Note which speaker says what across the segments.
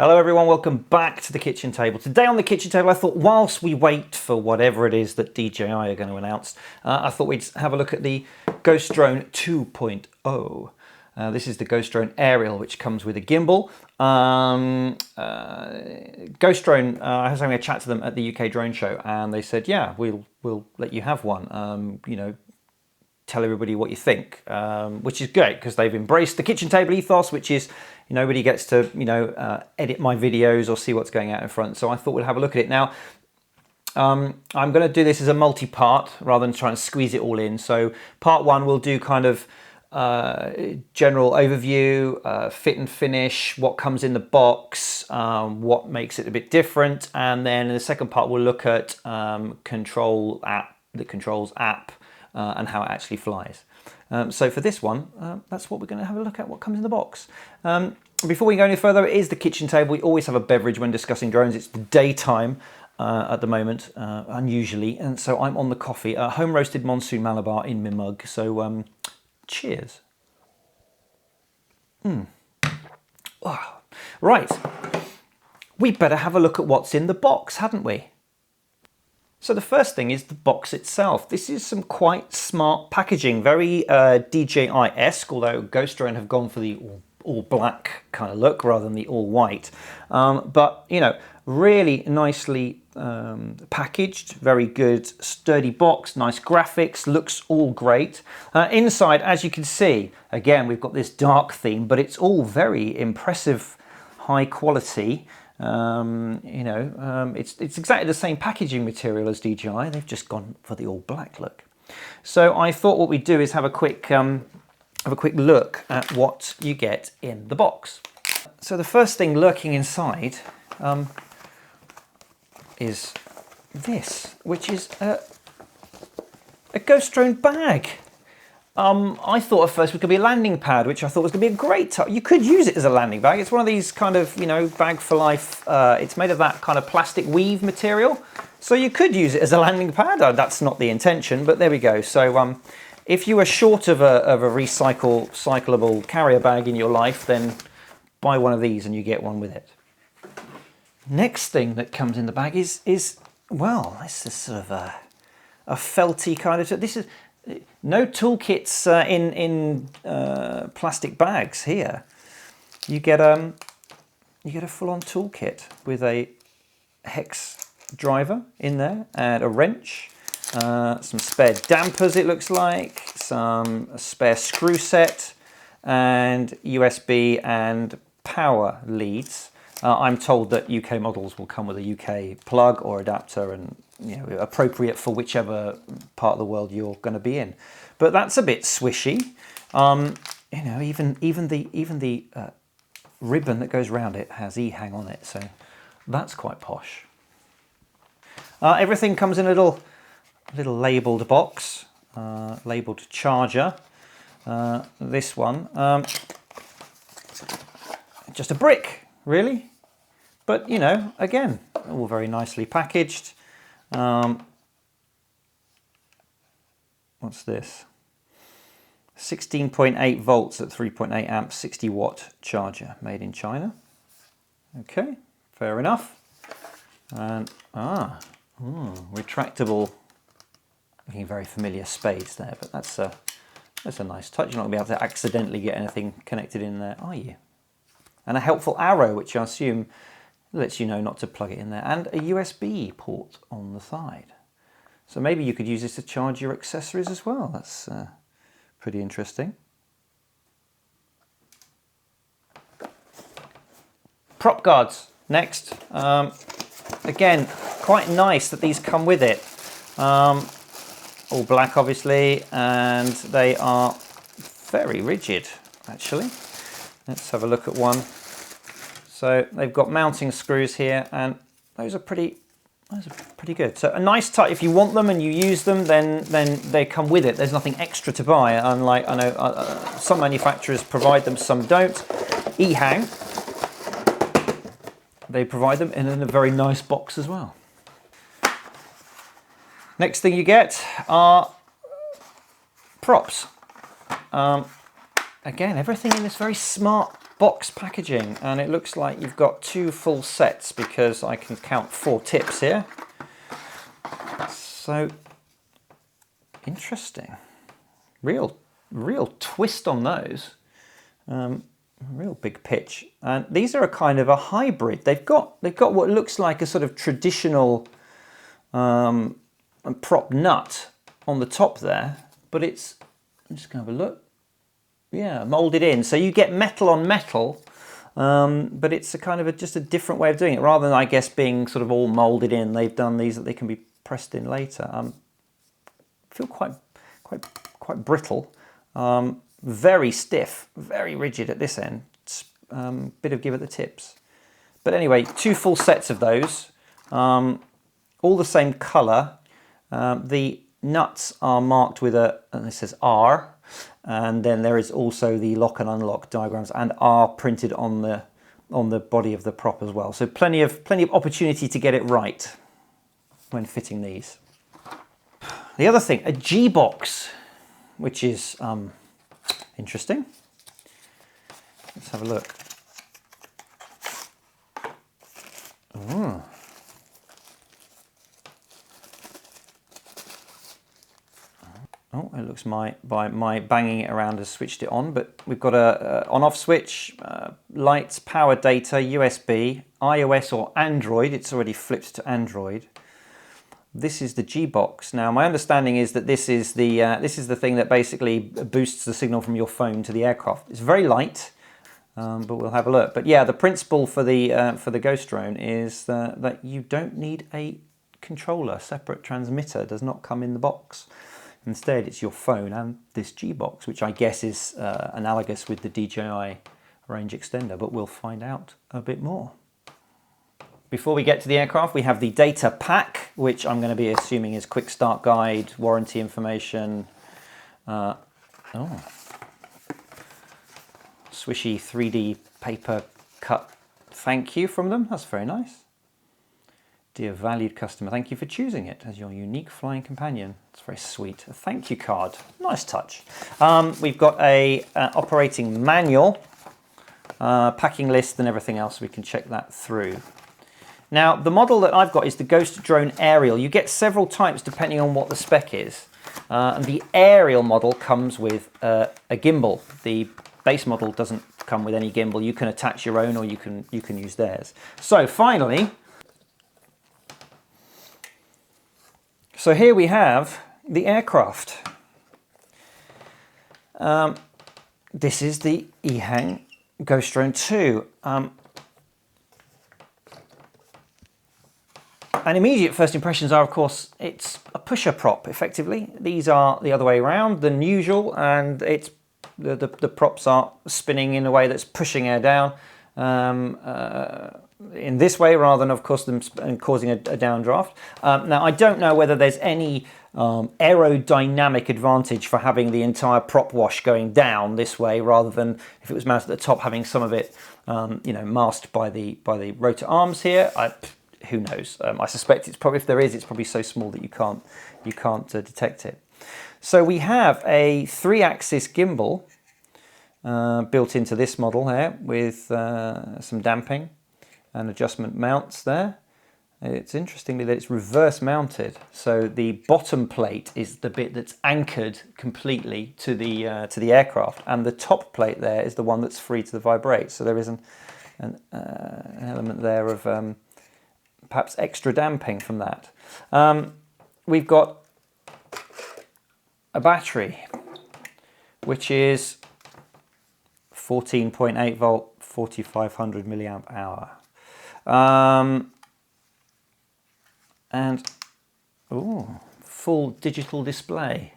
Speaker 1: Hello everyone, welcome back to the kitchen table. Today on the kitchen table I thought whilst we wait for whatever it is that DJI are going to announce, I thought we'd have a look at the Ghost Drone 2.0. This is the Ghost Drone Aerial, which comes with a gimbal. Ghost Drone, I was having a chat to them at the UK Drone Show and they said, yeah, we'll let you have one. You know, tell everybody what you think, which is great because they've embraced the kitchen table ethos, which is nobody gets to edit my videos or see what's going out in front. So I thought we'd have a look at it now. I'm going to do this as a multi-part rather than trying to squeeze it all in. So part one we'll do kind of general overview, fit and finish, what comes in the box, what makes it a bit different, and then in the second part we'll look at the controls app. And how it actually flies. So for this one, that's what we're going to have a look at, what comes in the box. Before we go any further, it is the kitchen table. We always have a beverage when discussing drones. It's the daytime at the moment, unusually, and so I'm on the coffee. Home roasted Monsoon Malabar in my mug, so cheers. Oh. Right, we better have a look at what's in the box, hadn't we? So the first thing is the box itself. This is some quite smart packaging, very DJI-esque, although Ghost Drone have gone for the all black kind of look rather than the all white. But, really nicely packaged, very good, sturdy box, nice graphics, looks all great. Inside, as you can see, again, we've got this dark theme, but it's all very impressive, high quality. It's exactly the same packaging material as DJI. They've just gone for the all black look. So I thought what we'd do is have a quick look at what you get in the box. So the first thing lurking inside is this, which is a Ghost Drone bag. I thought at first it was going to be a landing pad, which I thought was going to be a great touch. You could use it as a landing bag. It's one of these kind of, bag for life. It's made of that kind of plastic weave material. So you could use it as a landing pad. That's not the intention, but there we go. So if you are short of a recyclable carrier bag in your life, then buy one of these and you get one with it. Next thing that comes in the bag is well, this is sort of a felty kind of, this is, no toolkits in plastic bags here. You get a full-on toolkit with a hex driver in there and a wrench, some spare dampers it looks like, a spare screw set, and USB and power leads. I'm told that UK models will come with a UK plug or adapter and appropriate for whichever part of the world you're going to be in. But that's a bit swishy. Even the ribbon that goes around it has EHANG on it, so that's quite posh. Everything comes in a little labelled box, labelled charger. This one, just a brick, really. But again, all very nicely packaged. What's this? 16.8 volts at 3.8 amps, 60 watt charger, made in China. Okay, fair enough. And retractable, looking very familiar spades there, but that's a nice touch. You're not going to be able to accidentally get anything connected in there, are you? And a helpful arrow, which I assume lets you know not to plug it in there, and a USB port on the side. So maybe you could use this to charge your accessories as well. That's pretty interesting. Prop guards next. Again, quite nice that these come with it. All black obviously, and they are very rigid actually. Let's have a look at one. So they've got mounting screws here, and those are pretty good. So a nice touch. If you want them and you use them, then they come with it. There's nothing extra to buy. Unlike I know some manufacturers provide them, some don't. EHANG, they provide them in a very nice box as well. Next thing you get are props. Again, everything in this very smart box packaging, and it looks like you've got 2 full sets because I can count 4 tips here. So interesting. Real twist on those. Real big pitch. And these are a kind of a hybrid. They've got what looks like a sort of traditional prop nut on the top there, but it's, I'm just going to have a look. Yeah, molded in. So you get metal on metal, but it's a kind of just a different way of doing it. Rather than, I guess, being sort of all molded in, they've done these that they can be pressed in later. Feel quite brittle, very stiff, very rigid at this end. Bit of give at the tips. But anyway, 2 full sets of those, all the same colour. The nuts are marked with and it says R, and then there is also the lock and unlock diagrams and R printed on the body of the prop as well. So plenty of opportunity to get it right when fitting these. The other thing, a G box, which is interesting. Let's have a look. Oh. Oh, it looks my banging it around has switched it on, but we've got a on-off switch, lights, power data, USB, iOS or Android. It's already flipped to Android. This is the G box. Now, my understanding is that this is the thing that basically boosts the signal from your phone to the aircraft. It's very light, but we'll have a look. But yeah, the principle for the Ghost Drone is that you don't need a controller. Separate transmitter does not come in the box. Instead, it's your phone and this G box, which I guess is analogous with the DJI range extender, but we'll find out a bit more. Before we get to the aircraft, we have the data pack, which I'm going to be assuming is quick start guide, warranty information. Swishy 3D paper cut thank you from them. That's very nice. Dear valued customer, thank you for choosing it as your unique flying companion. It's very sweet. A thank you card. Nice touch. We've got a operating manual, packing list and everything else. We can check that through. Now, the model that I've got is the Ghost Drone Aerial. You get several types depending on what the spec is. And the Aerial model comes with a gimbal. The base model doesn't come with any gimbal. You can attach your own or you can use theirs. So finally, so here we have the aircraft. This is the EHANG Ghost Drone 2. And immediate first impressions are, of course, it's a pusher prop, effectively. These are the other way around than usual, and it's the props are spinning in a way that's pushing air down in this way, rather than, of course, them causing a downdraft. Now, I don't know whether there's any aerodynamic advantage for having the entire prop wash going down this way, rather than if it was mounted at the top, having some of it, masked by the rotor arms here. Who knows? I suspect it's probably, if there is, it's probably so small that you can't detect it. So we have a 3-axis gimbal built into this model here with some damping and adjustment mounts there. It's interestingly that it's reverse mounted. So the bottom plate is the bit that's anchored completely to the aircraft, and the top plate there is the one that's free to vibrate. So there is an element there of perhaps extra damping from that. We've got a battery, which is 14.8 volt, 4500 milliamp hour. And full digital display.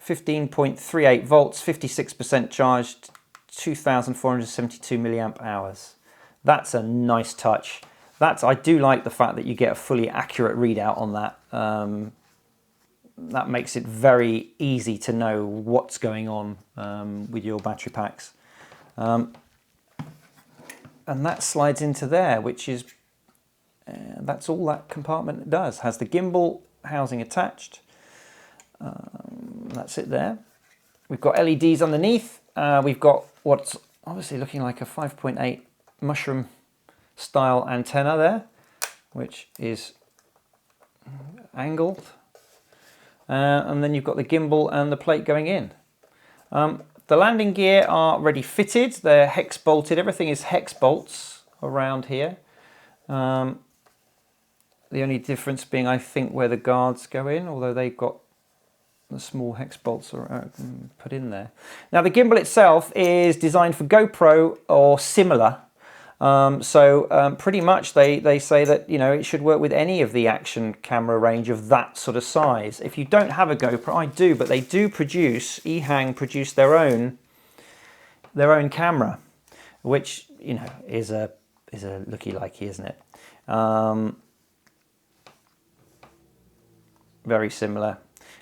Speaker 1: 15.38 volts, 56% charged, 2472 milliamp hours. That's a nice touch. I do like the fact that you get a fully accurate readout on that. That makes it very easy to know what's going on with your battery packs. And that slides into there, which is, that's all that compartment does. Has the gimbal housing attached. That's it there. We've got LEDs underneath. We've got what's obviously looking like a 5.8 mushroom style antenna there, which is angled. And then you've got the gimbal and the plate going in. The landing gear are ready fitted. They're hex bolted. Everything is hex bolts around here. The only difference being, I think, where the guards go in, although they've got the small hex bolts are put in there. Now the gimbal itself is designed for GoPro or similar. Pretty much they say that, you know, it should work with any of the action camera range of that sort of size. If you don't have a GoPro, I do, but they do produce, EHANG produce their own camera, which, you know, is a looky-likey, isn't it? Very similar.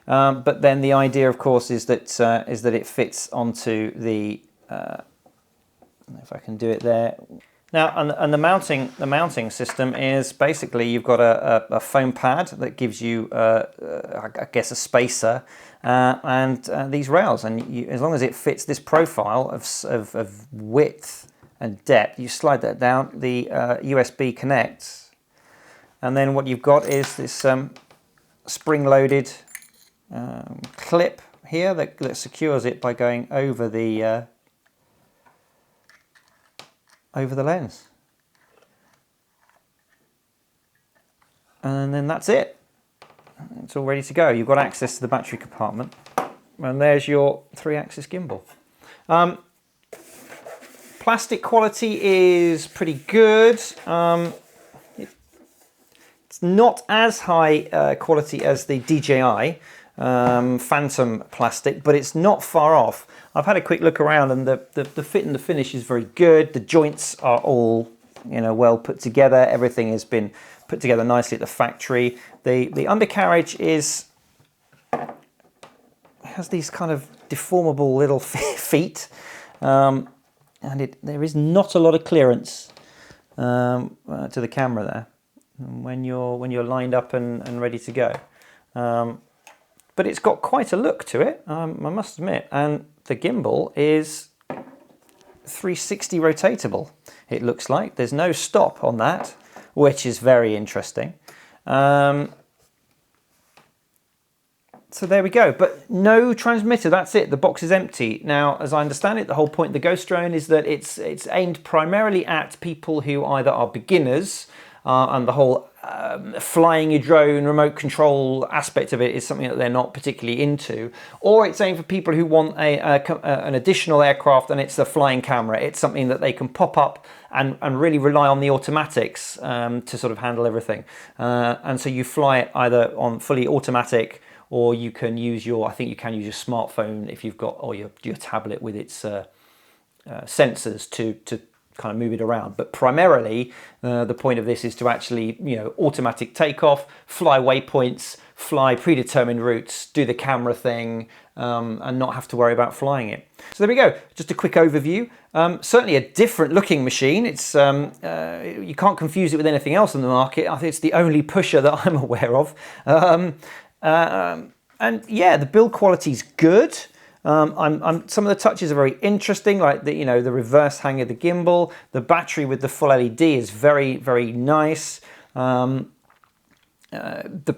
Speaker 1: But then the idea, of course, is that it fits onto the. If I can do it there. Now, and the mounting system is basically you've got a foam pad that gives you, I guess, a spacer and these rails, and as long as it fits this profile of width and depth, you slide that down. The USB connects, and then what you've got is this spring-loaded clip here that secures it by going over the lens, and then that's it. It's all ready to go. You've got access to the battery compartment, and there's your 3-axis gimbal. Plastic quality is pretty good. It's not as high quality as the DJI Phantom plastic, but it's not far off. I've had a quick look around, and the fit and the finish is very good. The joints are all, you know, well put together. Everything has been put together nicely at the factory. The undercarriage has these kind of deformable little feet, and there is not a lot of clearance to the camera there when you're lined up and ready to go. But it's got quite a look to it, I must admit. And the gimbal is 360 rotatable, it looks like. There's no stop on that, which is very interesting. So there we go, but no transmitter, that's it. The box is empty. Now, as I understand it, the whole point of the Ghost Drone is that it's aimed primarily at people who either are beginners, and the whole flying your drone, remote control aspect of it is something that they're not particularly into, or it's aimed for people who want an additional aircraft and it's a flying camera. It's something that they can pop up and really rely on the automatics to sort of handle everything. And so you fly it either on fully automatic, or you can use I think you can use your smartphone if you've got, or your tablet with its sensors to kind of move it around. But primarily the point of this is to actually, you know, automatic takeoff, fly waypoints, fly predetermined routes, do the camera thing, and not have to worry about flying it. So there we go, just a quick overview. Certainly a different looking machine. It's you can't confuse it with anything else on the market. I think it's the only pusher that I'm aware of. And yeah, the build quality is good. Some of the touches are very interesting, like the reverse hang of the gimbal. The battery with the full LED is very, very nice. The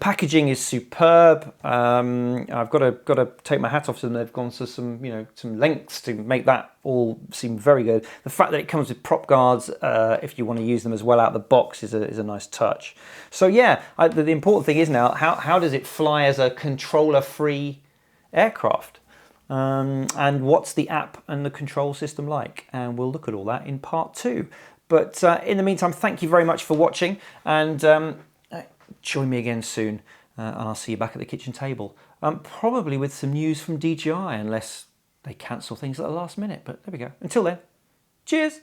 Speaker 1: packaging is superb. I've got to take my hat off to them. They've gone to some lengths to make that all seem very good. The fact that it comes with prop guards, if you want to use them as well out of the box, is a nice touch. So yeah, the important thing is now how does it fly as a controller-free aircraft? And what's the app and the control system like? And we'll look at all that in part 2. But in the meantime, thank you very much for watching, and join me again soon, and I'll see you back at the kitchen table. Probably with some news from DJI, unless they cancel things at the last minute. But there we go. Until then, cheers!